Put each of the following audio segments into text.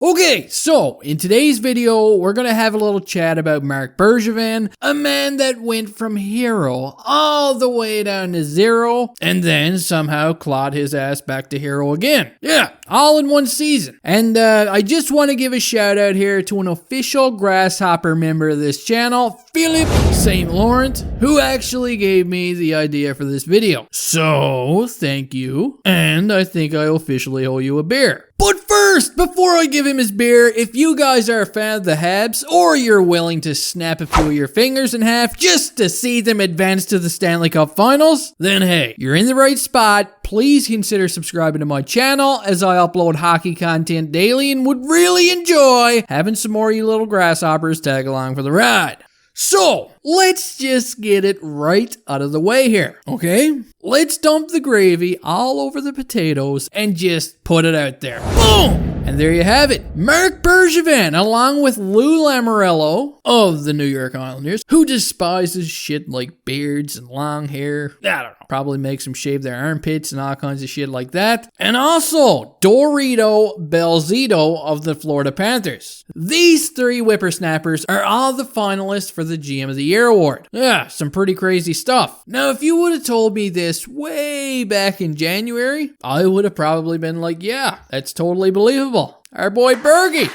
Okay, so in today's video, we're going to have a little chat about Marc Bergevin, a man that went from hero all the way down to zero, and then somehow clawed his ass back to hero again. Yeah, all in one season. And I just want to give a shout out here to an official Grasshopper member of this channel, Philip St. Laurent, who actually gave me the idea for this video. So, thank you, and I think I officially owe you a beer. But first, before I give him his beer, if you guys are a fan of the Habs, or you're willing to snap a few of your fingers in half just to see them advance to the Stanley Cup Finals, then hey, you're in the right spot. Please consider subscribing to my channel as I upload hockey content daily and would really enjoy having some more of you little grasshoppers tag along for the ride. So, let's just get it right out of the way here, okay? Let's dump the gravy all over the potatoes and just put it out there. Boom! And there you have it. Marc Bergevin, along with Lou Lamoriello of the New York Islanders, who despises shit like beards and long hair. I don't know. Probably makes them shave their armpits and all kinds of shit like that. And also, Dorito Belzito of the Florida Panthers. These three whippersnappers are all the finalists for the GM of the Year award. Yeah, some pretty crazy stuff. Now, if you would have told me this way back in January, I would have probably been like, yeah, that's totally believable. Our boy Bergie,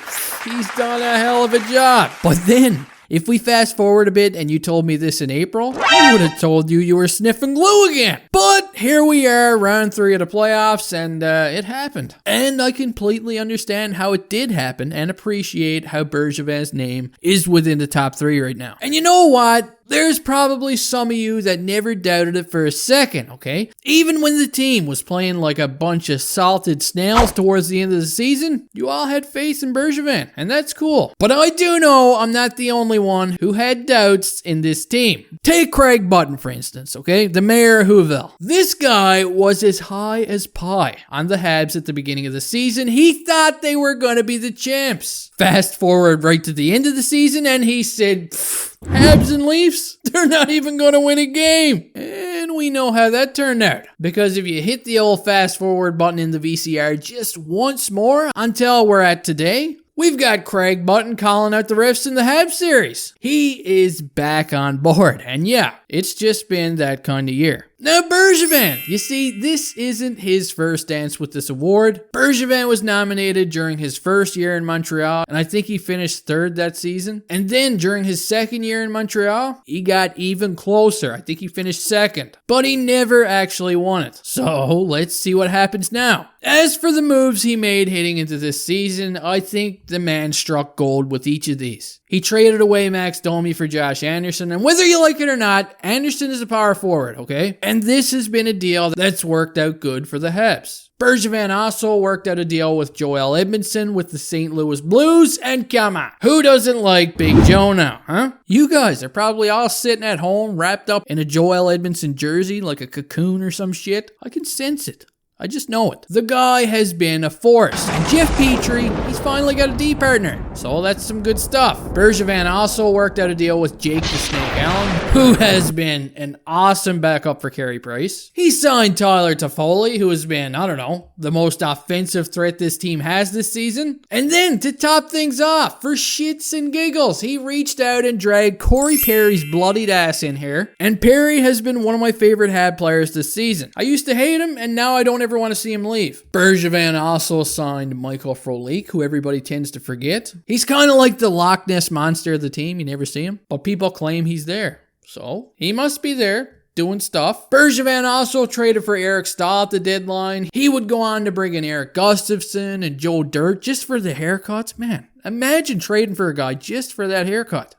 he's done a hell of a job. But then, if we fast forward a bit and you told me this in April, I would have told you were sniffing glue again. But here we are, round 3 of the playoffs, and it happened. And I completely understand how it did happen and appreciate how Bergevin's name is within the top 3 right now. And you know what? There's probably some of you that never doubted it for a second, okay? Even when the team was playing like a bunch of salted snails towards the end of the season, you all had faith in Bergevin, and that's cool. But I do know I'm not the only one who had doubts in this team. Take Craig Button, for instance, okay? The mayor of Whoville. This guy was as high as pie on the Habs at the beginning of the season. He thought they were going to be the champs. Fast forward right to the end of the season, and he said, Habs and Leafs, they're not even going to win a game. And we know how that turned out. Because if you hit the old fast forward button in the VCR just once more until we're at today, we've got Craig Button calling out the refs in the Habs series. He is back on board. And yeah, it's just been that kind of year. Now, Bergevin, you see, this isn't his first dance with this award. Bergevin was nominated during his first year in Montreal, and I think he finished 3rd that season. And then during his 2nd year in Montreal, he got even closer. I think he finished 2nd, but he never actually won it. So let's see what happens now. As for the moves he made heading into this season, I think the man struck gold with each of these. He traded away Max Domi for Josh Anderson, and whether you like it or not, Anderson is a power forward, okay? And this has been a deal that's worked out good for the Habs. Bergevin also worked out a deal with Joel Edmundson with the St. Louis Blues, and come on, who doesn't like Big Joe now, huh? You guys are probably all sitting at home wrapped up in a Joel Edmundson jersey like a cocoon or some shit. I can sense it. I just know it. The guy has been a force. And Jeff Petrie, he's finally got a D partner. So that's some good stuff. Bergevin also worked out a deal with Jake the Snake Allen, who has been an awesome backup for Carey Price. He signed Tyler Toffoli, who has been, I don't know, the most offensive threat this team has this season. And then, to top things off, for shits and giggles, he reached out and dragged Corey Perry's bloodied ass in here. And Perry has been one of my favorite Hab players this season. I used to hate him, and now I don't ever want to see him leave. Bergevin also signed Michael Frolik, who everybody tends to forget. He's kind of like the Loch Ness monster of the team. You never see him, but people claim he's there. So, he must be there, doing stuff. Bergevin also traded for Eric Stahl at the deadline. He would go on to bring in Eric Gustafsson and Joe Dirt just for the haircuts. Man, imagine trading for a guy just for that haircut.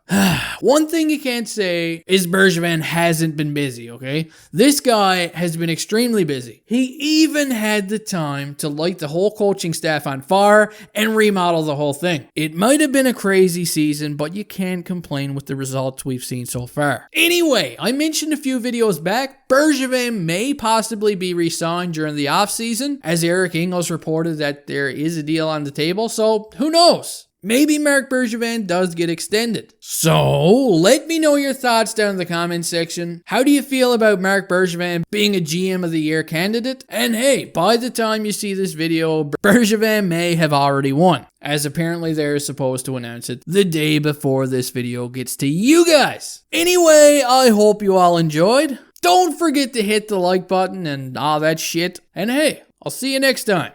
One thing you can't say is Bergevin hasn't been busy, okay? This guy has been extremely busy. He even had the time to light the whole coaching staff on fire and remodel the whole thing. It might have been a crazy season, but you can't complain with the results we've seen so far. Anyway, I mentioned a few videos back, Bergevin may possibly be re-signed during the offseason, as Eric Ingles reported that there is a deal on the table, so who knows? Maybe Marc Bergevin does get extended. So, let me know your thoughts down in the comment section. How do you feel about Marc Bergevin being a GM of the Year candidate? And hey, by the time you see this video, Bergevin may have already won. as apparently they're supposed to announce it the day before this video gets to you guys. Anyway, I hope you all enjoyed. Don't forget to hit the like button and all that shit. And hey, I'll see you next time.